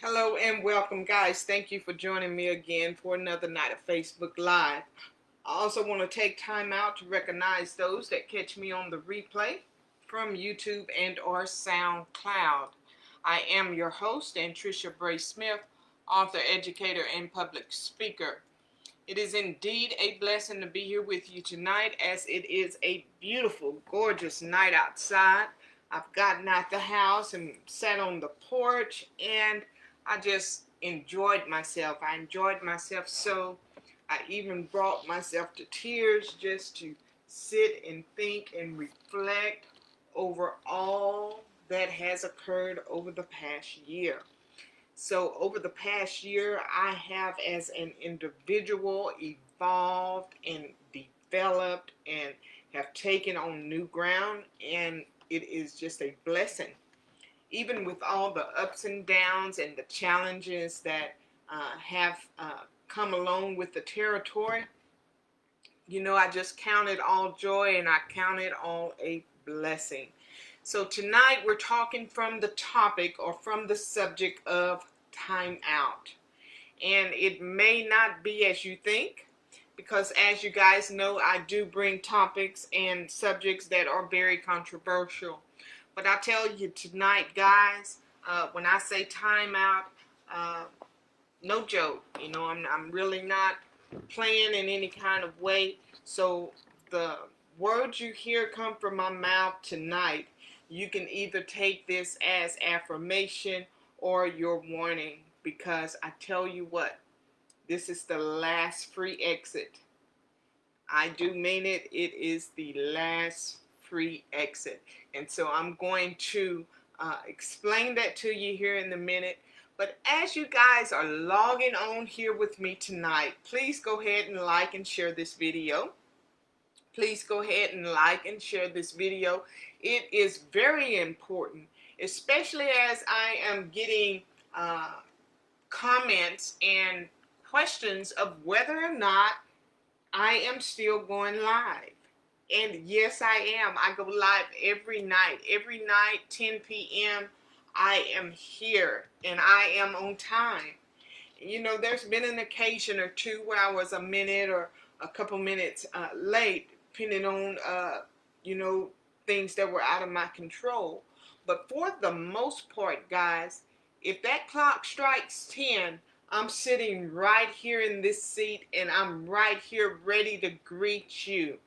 Hello and welcome, guys. Thank you for joining me again for another night of Facebook Live. I also want to take time out to recognize those that catch me on the replay from YouTube and or SoundCloud. I am your host, Tricia Bray Smith, author, educator, and public speaker. It is indeed a blessing to be here with you tonight, as it is a beautiful, gorgeous night outside. I've gotten out the house and sat on the porch, and I just enjoyed myself. I enjoyed myself so I even brought myself to tears just to sit and think and reflect over all that has occurred over the past year. So over the past year, I have as an individual evolved and developed and have taken on new ground, and it is just a blessing. Even with all the ups and downs and the challenges that have come along with the territory, I just count it all joy and I count it all a blessing. So tonight we're talking from the topic or from the subject of time out. And it may not be as you think, because as you guys know, I do bring topics and subjects that are very controversial. But I tell you tonight, guys, when I say time out, uh, no joke. I'm really not playing in any kind of way. So the words you hear come from my mouth tonight, you can either take this as affirmation or your warning, because I tell you what, this is the last free exit. I do mean it. It is the last free exit. And so I'm going to explain that to you here in a minute. But as you guys are logging on here with me tonight, please go ahead and like and share this video. Please go ahead and like and share this video. It is very important, especially as I am getting comments and questions of whether or not I am still going live. And yes, I am. I go live every night. Every night, 10 p.m., I am here and I am on time. There's been an occasion or two where I was a minute or a couple minutes late, depending on, things that were out of my control. But for the most part, guys, if that clock strikes 10, I'm sitting right here in this seat and I'm right here ready to greet you.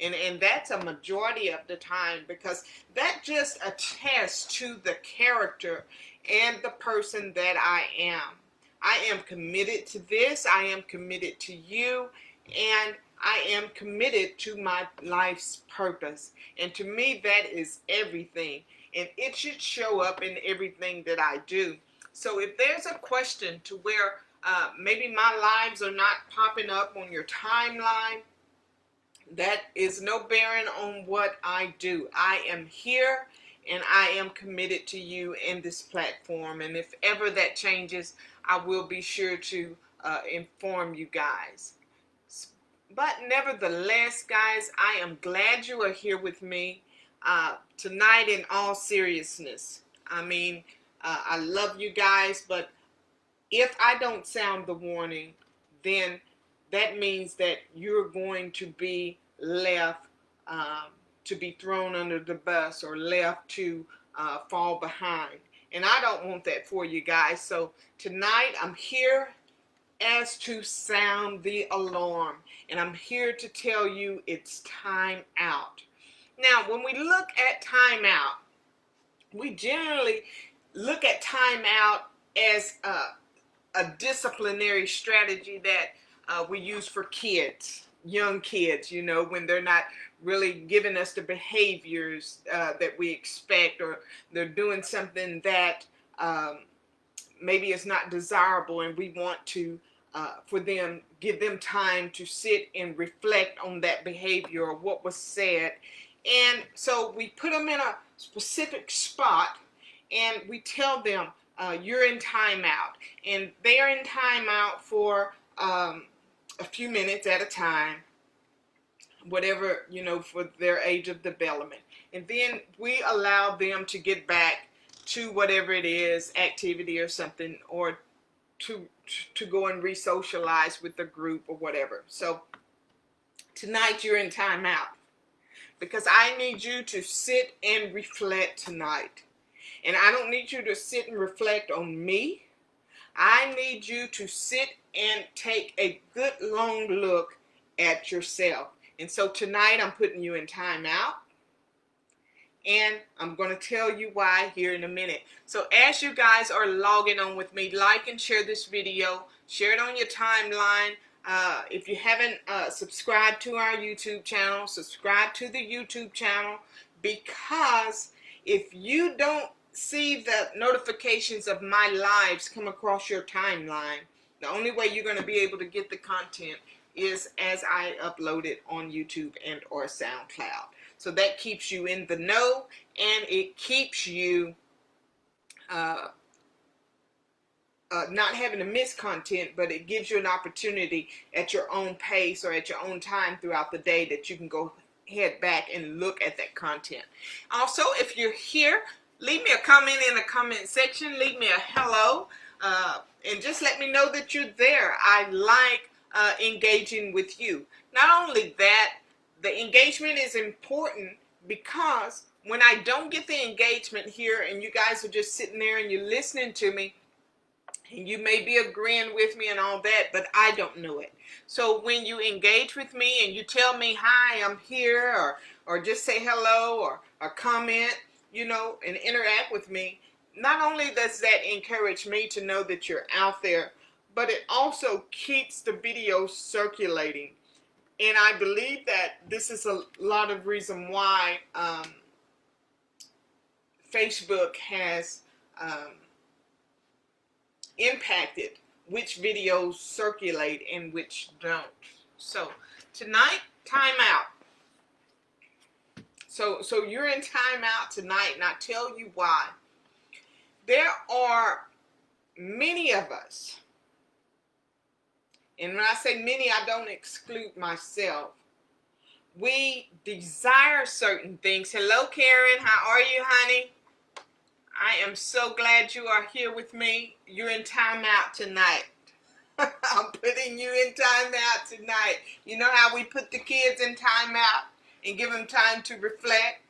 And that's a majority of the time, because that just attests to the character and the person that I am. I am committed to this. I am committed to you. And I am committed to my life's purpose. And to me, that is everything. And it should show up in everything that I do. So if there's a question to where maybe my lives are not popping up on your timeline, that is no bearing on what I do. I am here and I am committed to you in this platform. And if ever that changes, I will be sure to inform you guys. But nevertheless, guys, I am glad you are here with me tonight in all seriousness. I love you guys, but if I don't sound the warning, then that means that you're going to be left to be thrown under the bus or left to fall behind. And I don't want that for you guys. So tonight I'm here as to sound the alarm. And I'm here to tell you it's time out. Now, when we look at time out, we generally look at time out as a disciplinary strategy that we use for kids, young kids, when they're not really giving us the behaviors that we expect, or they're doing something that maybe is not desirable, and we want to give them time to sit and reflect on that behavior or what was said. And so we put them in a specific spot and we tell them, you're in timeout, and they're in timeout for a few minutes at a time, whatever, for their age of development. And then we allow them to get back to whatever it is, activity or something, or to go and re-socialize with the group or whatever. So tonight you're in timeout because I need you to sit and reflect tonight. And I don't need you to sit and reflect on me. I need you to sit and take a good long look at yourself. And so tonight I'm putting you in timeout. And I'm going to tell you why here in a minute. So as you guys are logging on with me, like and share this video. Share it on your timeline. If you haven't subscribed to our YouTube channel, subscribe to the YouTube channel, because if you don't see the notifications of my lives come across your timeline, the only way you're going to be able to get the content is as I upload it on YouTube and or SoundCloud. So that keeps you in the know, and it keeps you not having to miss content, but it gives you an opportunity at your own pace or at your own time throughout the day that you can go head back and look at that content. Also, if you're here, leave me a comment in the comment section. Leave me a hello, and just let me know that you're there. I like engaging with you. Not only that, the engagement is important because when I don't get the engagement here and you guys are just sitting there and you're listening to me, and you may be agreeing with me and all that, but I don't know it. So when you engage with me and you tell me, hi, I'm here, or just say hello or comment, you know, and interact with me, not only does that encourage me to know that you're out there, but it also keeps the video circulating. And I believe that this is a lot of reason why Facebook has impacted which videos circulate and which don't. So tonight, timeout. So you're in timeout tonight, and I'll tell you why. There are many of us, and when I say many, I don't exclude myself. We desire certain things. Hello, Karen. How are you, honey? I am so glad you are here with me. You're in timeout tonight. I'm putting you in timeout tonight. You know how we put the kids in timeout and give them time to reflect?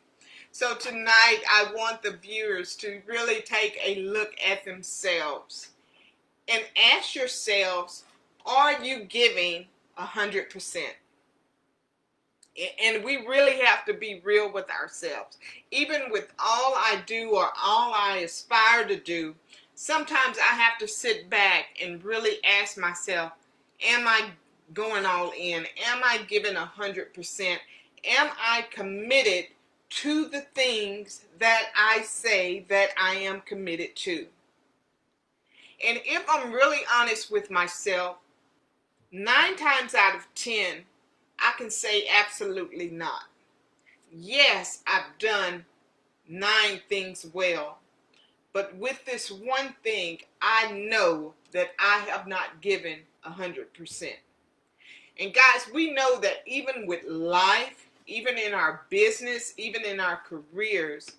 So tonight, I want the viewers to really take a look at themselves and ask yourselves, are you giving 100%? And we really have to be real with ourselves. Even with all I do or all I aspire to do, sometimes I have to sit back and really ask myself, am I going all in? Am I giving 100%? Am I committed to the things that I say that I am committed to? And if I'm really honest with myself, 9 times out of 10, I can say absolutely not. Yes, I've done 9 things well, but with this one thing, I know that I have not given 100%. And guys, we know that even with life, even in our business, even in our careers,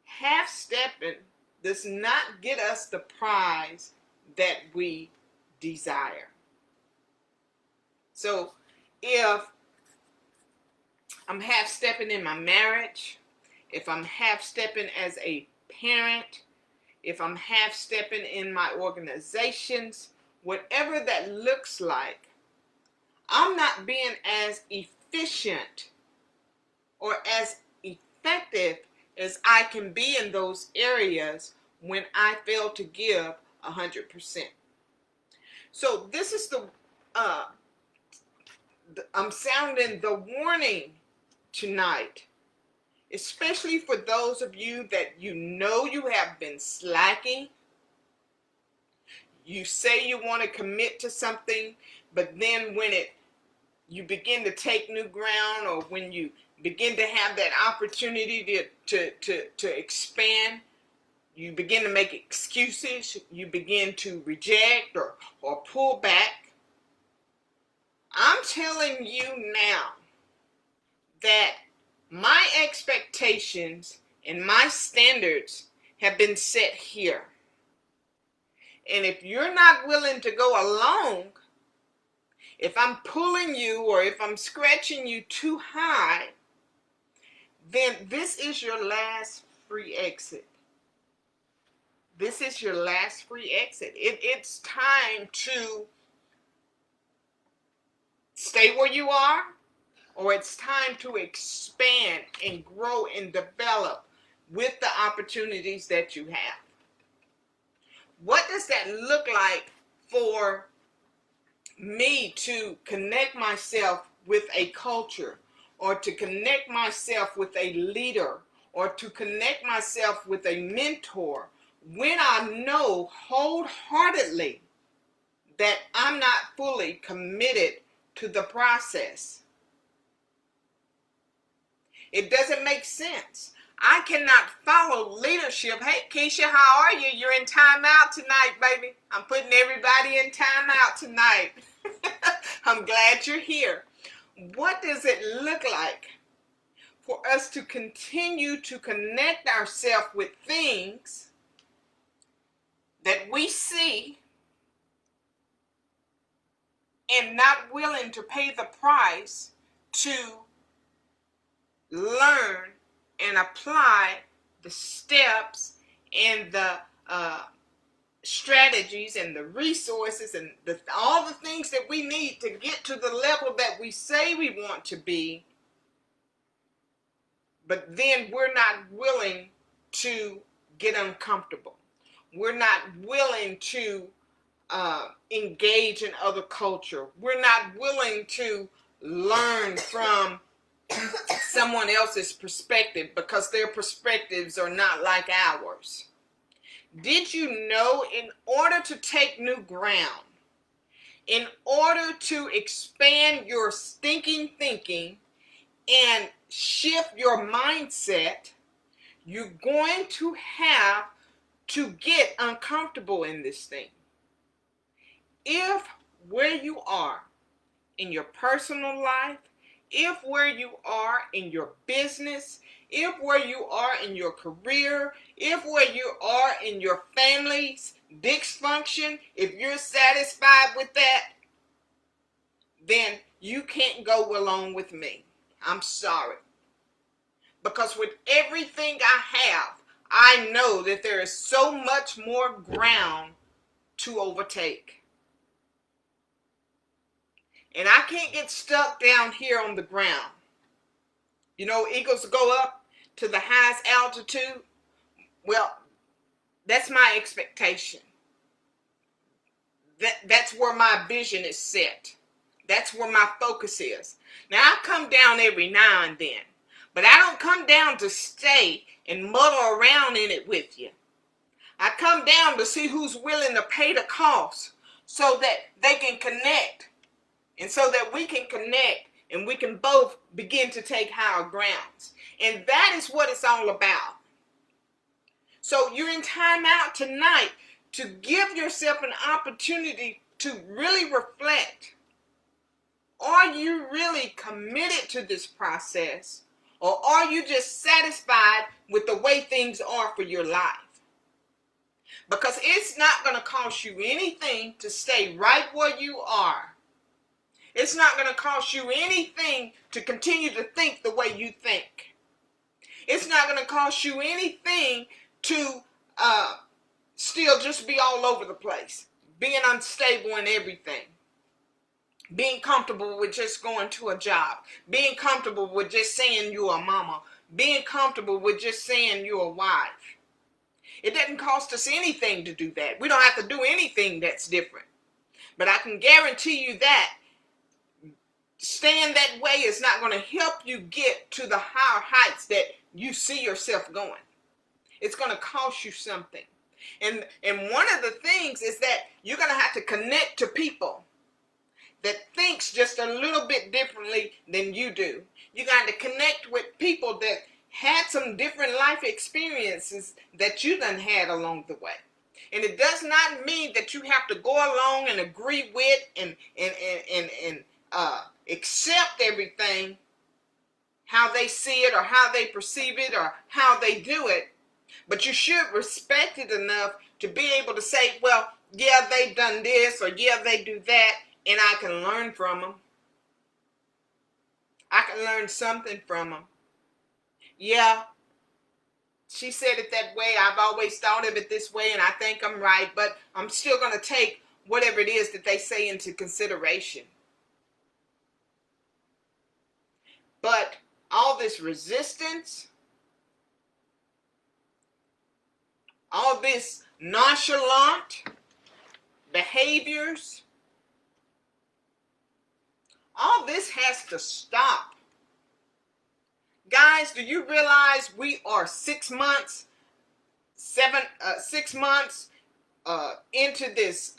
half-stepping does not get us the prize that we desire. So if I'm half-stepping in my marriage, if I'm half-stepping as a parent, if I'm half-stepping in my organizations, whatever that looks like, I'm not being as efficient or as effective as I can be in those areas when I fail to give 100%. So this is I'm sounding the warning tonight, especially for those of you that you know you have been slacking. You say you want to commit to something, but then when you begin to take new ground, or when you begin to have that opportunity to expand, you begin to make excuses, you begin to reject or pull back. I'm telling you now that my expectations and my standards have been set here. And if you're not willing to go along, if I'm pulling you or if I'm scratching you too high, then this is your last free exit. This is your last free exit. It's time to stay where you are, or it's time to expand and grow and develop with the opportunities that you have. What does that look like for me to connect myself with a culture, or to connect myself with a leader, or to connect myself with a mentor, when I know wholeheartedly that I'm not fully committed to the process? It doesn't make sense. I cannot follow leadership. Hey, Keisha, how are you? You're in timeout tonight, baby. I'm putting everybody in timeout tonight. I'm glad you're here. What does it look like for us to continue to connect ourselves with things that we see and not willing to pay the price to learn and apply the steps and the strategies and the resources and all the things that we need to get to the level that we say we want to be, but then we're not willing to get uncomfortable. We're not willing to engage in other culture. We're not willing to learn from someone else's perspective because their perspectives are not like ours. Did you know, in order to take new ground, in order to expand your stinking thinking and shift your mindset, you're going to have to get uncomfortable in this thing? If where you are in your personal life, if where you are in your business, if where you are in your career, if where you are in your family's dysfunction, if you're satisfied with that, then you can't go along with me. I'm sorry. Because with everything I have, I know that there is so much more ground to overtake. And I can't get stuck down here on the ground. You know, eagles go up to the highest altitude. Well, that's my expectation. That's where my vision is set. That's where my focus is. Now, I come down every now and then, but I don't come down to stay and muddle around in it with you. I come down to see who's willing to pay the cost so that they can connect, and so that we can connect and we can both begin to take higher grounds. And that is what it's all about. So you're in timeout tonight to give yourself an opportunity to really reflect. Are you really committed to this process, or are you just satisfied with the way things are for your life? Because it's not going to cost you anything to stay right where you are. It's not going to cost you anything to continue to think the way you think. It's not going to cost you anything to still just be all over the place, being unstable in everything, being comfortable with just going to a job, being comfortable with just saying you're a mama, being comfortable with just saying you're a wife. It doesn't cost us anything to do that. We don't have to do anything that's different. But I can guarantee you that staying that way is not going to help you get to the higher heights that you see yourself going. It's going to cost you something. And one of the things is that you're going to have to connect to people that thinks just a little bit differently than you do. You got to connect with people that had some different life experiences that you done had along the way. And it does not mean that you have to go along and agree with and accept everything how they see it or how they perceive it or how they do it. But you should respect it enough to be able to say, well, yeah, they've done this, or yeah, they do that, and I can learn from them. I can learn something from them. Yeah, she said it that way. I've always thought of it this way, and I think I'm right, but I'm still going to take whatever it is that they say into consideration. But all this resistance, all this nonchalant behaviors, all this has to stop. Guys, do you realize we are 6 months, 6 months into this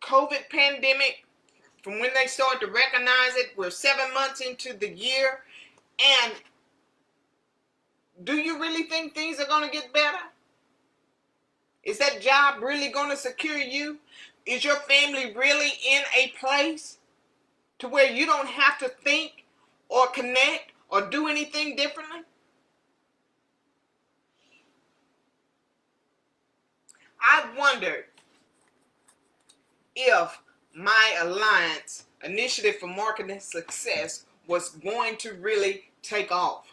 COVID pandemic? From when they started to recognize it, we're 7 months into the year. And do you really think things are going to get better? Is that job really going to secure you? Is your family really in a place to where you don't have to think or connect or do anything differently? I wondered if my alliance initiative for marketing success was going to really take off.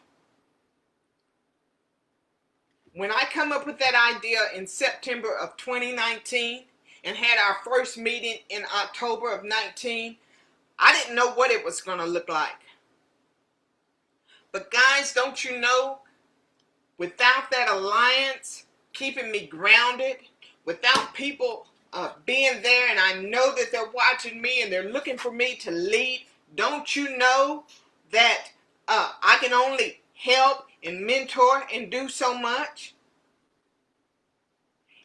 When I come up with that idea in September of 2019 and had our first meeting in October of 19, I didn't know what it was going to look like. But guys, don't you know, without that alliance keeping me grounded, without people being there, and I know that they're watching me and they're looking for me to lead, don't you know that I can only help and mentor and do so much?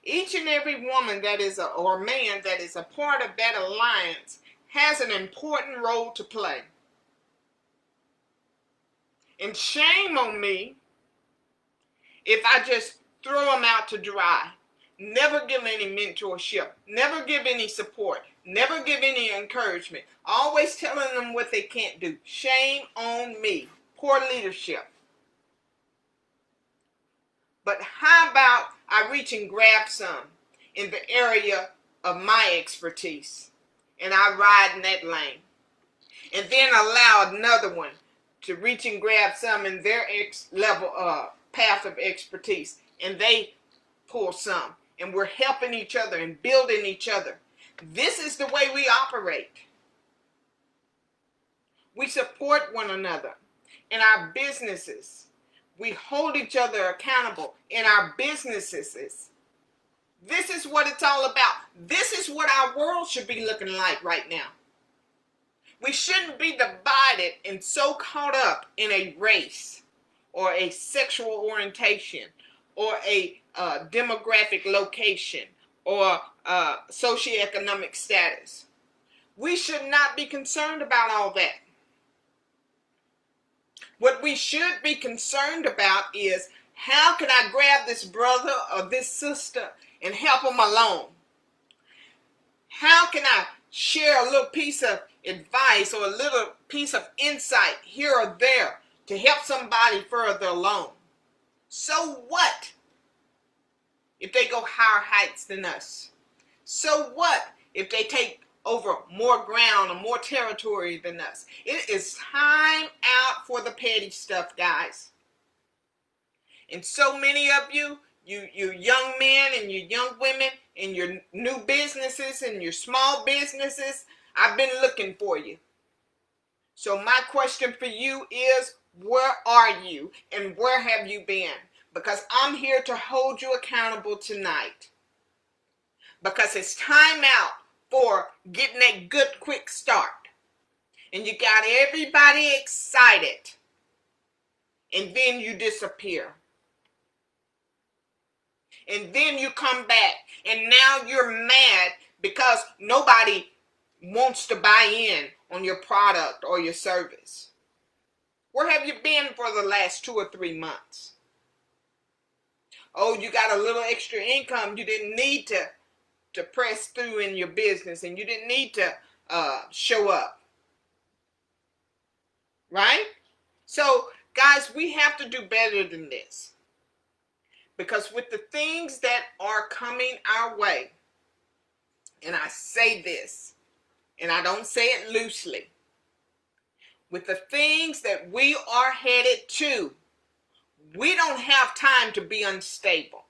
Each and every woman that is or man that is a part of that alliance has an important role to play. And shame on me if I just throw them out to dry, never give any mentorship, never give any support, never give any encouragement, always telling them what they can't do. Shame on me. Poor leadership. But how about I reach and grab some in the area of my expertise, and I ride in that lane, and then allow another one to reach and grab some in their path of expertise, and they pull some, and we're helping each other and building each other. This is the way we operate. We support one another in our businesses. We hold each other accountable in our businesses. This is what it's all about. This is what our world should be looking like right now. We shouldn't be divided and so caught up in a race or a sexual orientation or a demographic location or socioeconomic status. We should not be concerned about all that. What we should be concerned about is, how can I grab this brother or this sister and help them along? How can I share a little piece of advice or a little piece of insight here or there to help somebody further along? So what if they go higher heights than us? So what if they take over more ground or more territory than us? It is time out for the petty stuff, guys. And so many of you young men and you young women in your new businesses and your small businesses, I've been looking for you. So my question for you is, where are you and where have you been? Because I'm here to hold you accountable tonight. Because it's time out for getting that good quick start. And you got everybody excited. And then you disappear. And then you come back. And now you're mad because nobody wants to buy in on your product or your service. Where have you been for the last 2 or 3 months? Oh, you got a little extra income. You didn't need to press through in your business, and you didn't need to show up. Right? So, guys, we have to do better than this. Because with the things that are coming our way, and I say this, and I don't say it loosely, with the things that we are headed to, we don't have time to be unstable.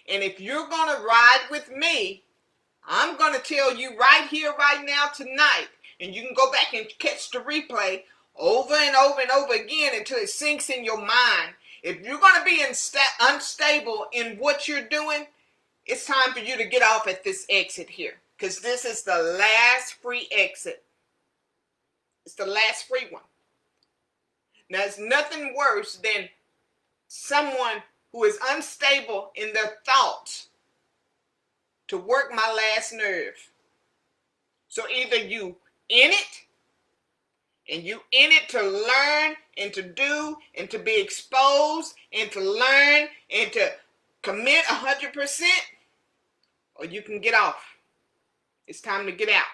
And if you're going to ride with me, I'm going to tell you right here, right now, tonight, and you can go back and catch the replay over and over and over again until it sinks in your mind. If you're going to be unstable in what you're doing, it's time for you to get off at this exit here, because this is the last free exit. It's the last free one. Now, there's nothing worse than someone who is unstable in their thoughts to work my last nerve. So either you in it, and you in it to learn and to do and to be exposed and to learn and to commit 100%, or you can get off. It's time to get out.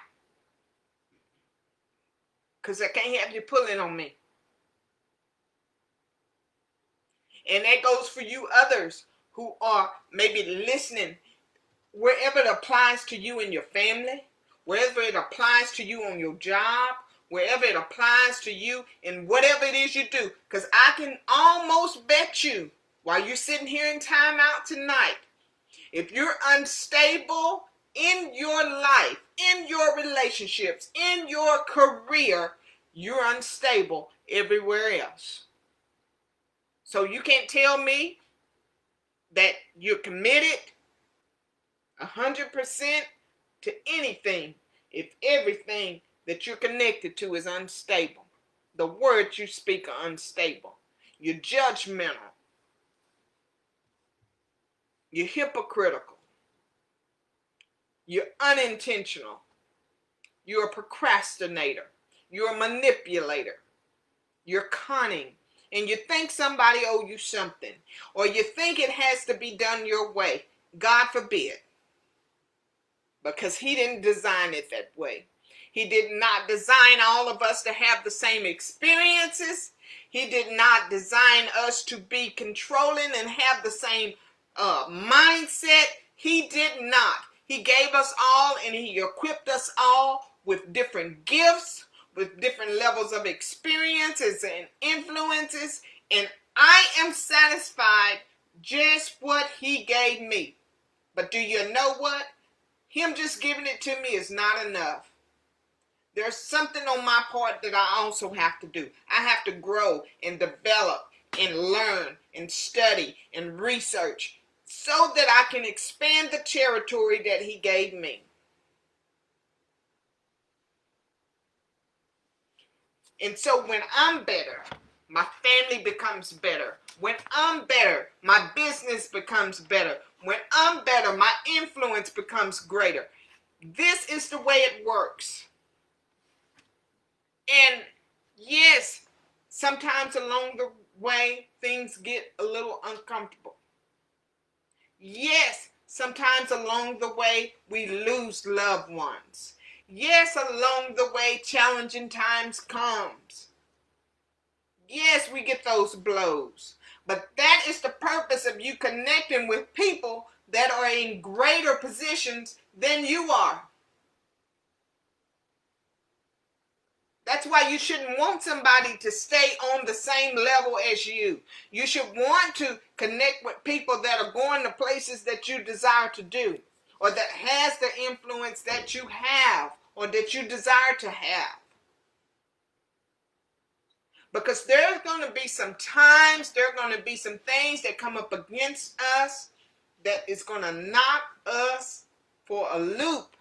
Because I can't have you pulling on me. And that goes for you others who are maybe listening, wherever it applies to you in your family, wherever it applies to you on your job, wherever it applies to you in whatever it is you do. Because I can almost bet you, while you're sitting here in timeout tonight, if you're unstable in your life, in your relationships, in your career, you're unstable everywhere else. So you can't tell me that you're committed 100% to anything if everything that you're connected to is unstable. The words you speak are unstable. You're judgmental. You're hypocritical. You're unintentional. You're a procrastinator. You're a manipulator. You're cunning. And you think somebody owes you something. Or you think it has to be done your way. God forbid. Because he didn't design it that way. He did not design all of us to have the same experiences. He did not design us to be controlling and have the same mindset. He did not. He gave us all and he equipped us all with different gifts, with different levels of experiences and influences. And I am satisfied just what he gave me. But do you know what? Him just giving it to me is not enough. There's something on my part that I also have to do. I have to grow and develop and learn and study and research so that I can expand the territory that he gave me. And so when I'm better, my family becomes better. When I'm better, my business becomes better. When I'm better, my influence becomes greater. This is the way it works. And yes, sometimes along the way, things get a little uncomfortable. Yes, sometimes along the way, we lose loved ones. Yes, along the way, challenging times comes. Yes, we get those blows. But that is the purpose of you connecting with people that are in greater positions than you are. That's why you shouldn't want somebody to stay on the same level as you. You should want to connect with people that are going to places that you desire to do, or that has the influence that you have, or that you desire to have. Because there's going to be some times, there are going to be some things that come up against us that is going to knock us for a loop.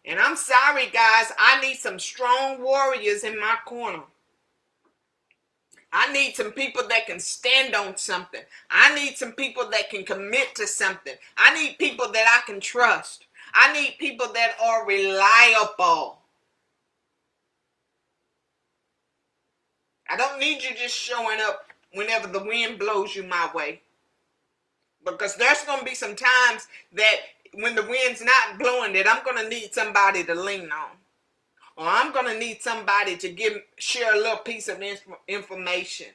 And I'm sorry, guys, I need some strong warriors in my corner. I need some people that can stand on something. I need some people that can commit to something. I need people that I can trust. I need people that are reliable. I don't need you just showing up whenever the wind blows you my way. Because there's going to be some times that when the wind's not blowing, that I'm going to need somebody to lean on. Or I'm going to need somebody to share a little piece of information.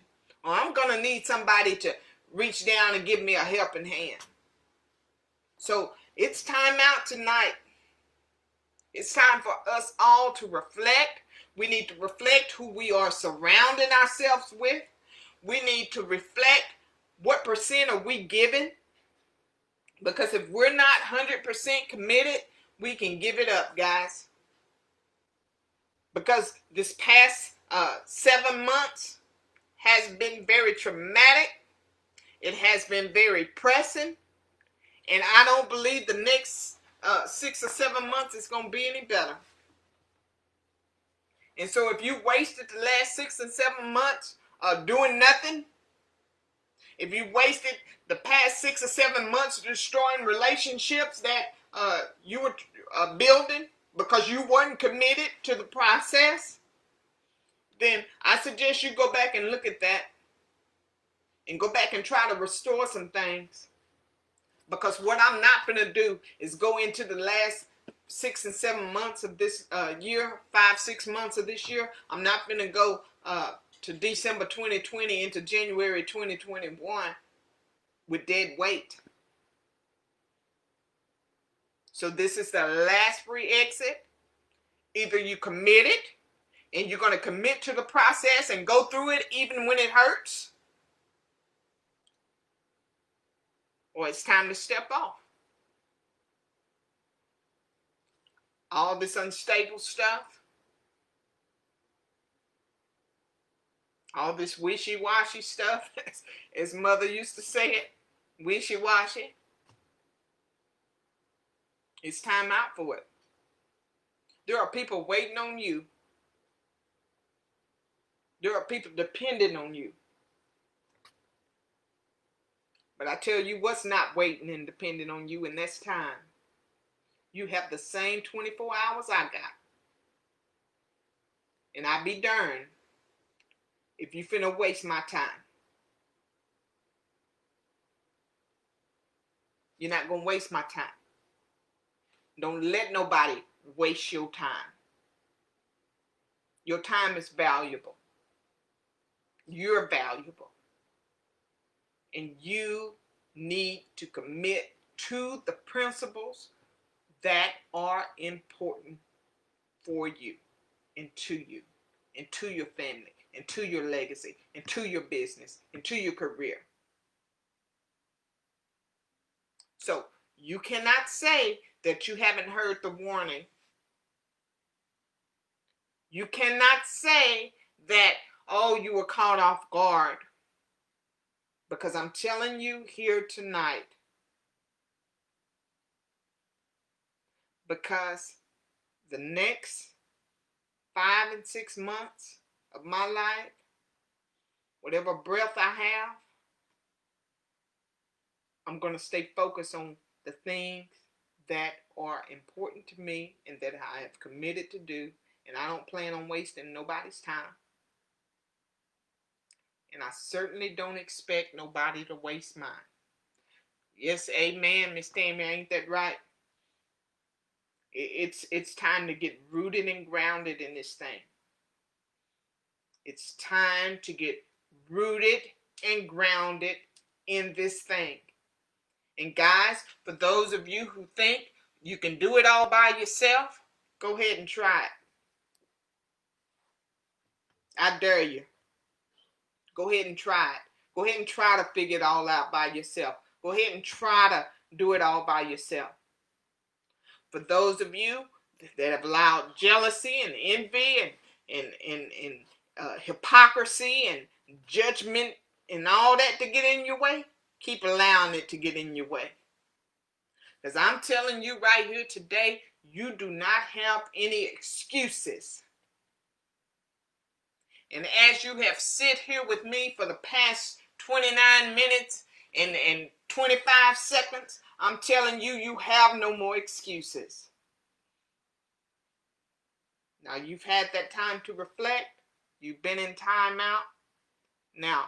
or I'm going to need somebody to reach down and give me a helping hand. So it's time out tonight. It's time for us all to reflect. We need to reflect who we are surrounding ourselves with. We need to reflect what percent are we giving. Because if we're not 100% committed, we can give it up, guys. Because this past 7 months has been very traumatic. It has been very pressing. And I don't believe the next 6 or 7 months is going to be any better. And so if you wasted the last 6 and 7 months doing nothing, if you wasted the past 6 or 7 months destroying relationships that you were building because you weren't committed to the process, then I suggest you go back and look at that and go back and try to restore some things. Because what I'm not going to do is go into the last 6 and 7 months of this year, 5, 6 months of this year. I'm not going to go to December 2020 into January 2021 with dead weight. So this is the last free exit. Either you commit it and you're going to commit to the process and go through it even when it hurts, or it's time to step off. All this unstable stuff, all this wishy-washy stuff, as mother used to say it, wishy-washy. It's time out for it. There are people waiting on you. There are people depending on you. But I tell you what's not waiting and depending on you, and that's time. You have the same 24 hours I got. And I be darned if you finna waste my time. You're not gonna waste my time. Don't let nobody waste your time. Your time is valuable. You're valuable. And you need to commit to the principles that are important for you and to you and to your family and to your legacy and to your business and to your career. So you cannot say that you haven't heard the warning. You cannot say that, oh, you were caught off guard. Because I'm telling you here tonight, because the next 5 and 6 months of my life, whatever breath I have, I'm going to stay focused on the things that are important to me and that I have committed to do. And I don't plan on wasting nobody's time. And I certainly don't expect nobody to waste mine. Yes, amen, Miss Tammy, ain't that right? It's time to get rooted and grounded in this thing. It's time to get rooted and grounded in this thing. And guys, for those of you who think you can do it all by yourself, go ahead and try it. I dare you. Go ahead and try it. Go ahead and try to figure it all out by yourself. Go ahead and try to do it all by yourself. For those of you that have allowed jealousy and envy and hypocrisy and judgment and all that to get in your way, keep allowing it to get in your way. Because I'm telling you right here today, you do not have any excuses. And as you have sit here with me for the past 29 minutes and 25 seconds, I'm telling you, you have no more excuses. Now, you've had that time to reflect. You've been in timeout. Now,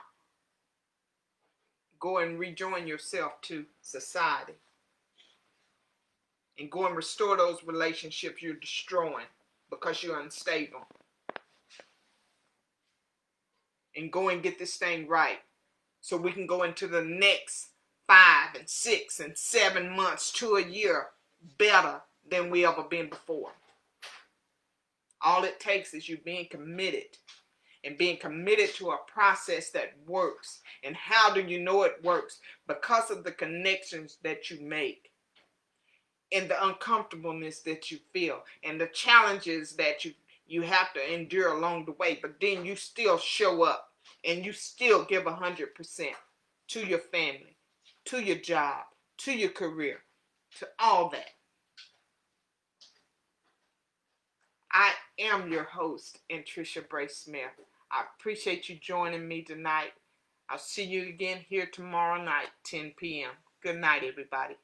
go and rejoin yourself to society. And go and restore those relationships you're destroying because you're unstable. and go and get this thing right so we can go into the next 5 and 6 and 7 months to a year better than we ever been before. All it takes is you being committed and being committed to a process that works. And how do you know it works? Because of the connections that you make and the uncomfortableness that you feel and the challenges that you have to endure along the way. But then you still show up and you still give 100% to your family, to your job, to your career, to all that. I am your host, Tricia Bray Smith. I appreciate you joining me tonight. I'll see you again here tomorrow night, 10 p.m. Good night, everybody.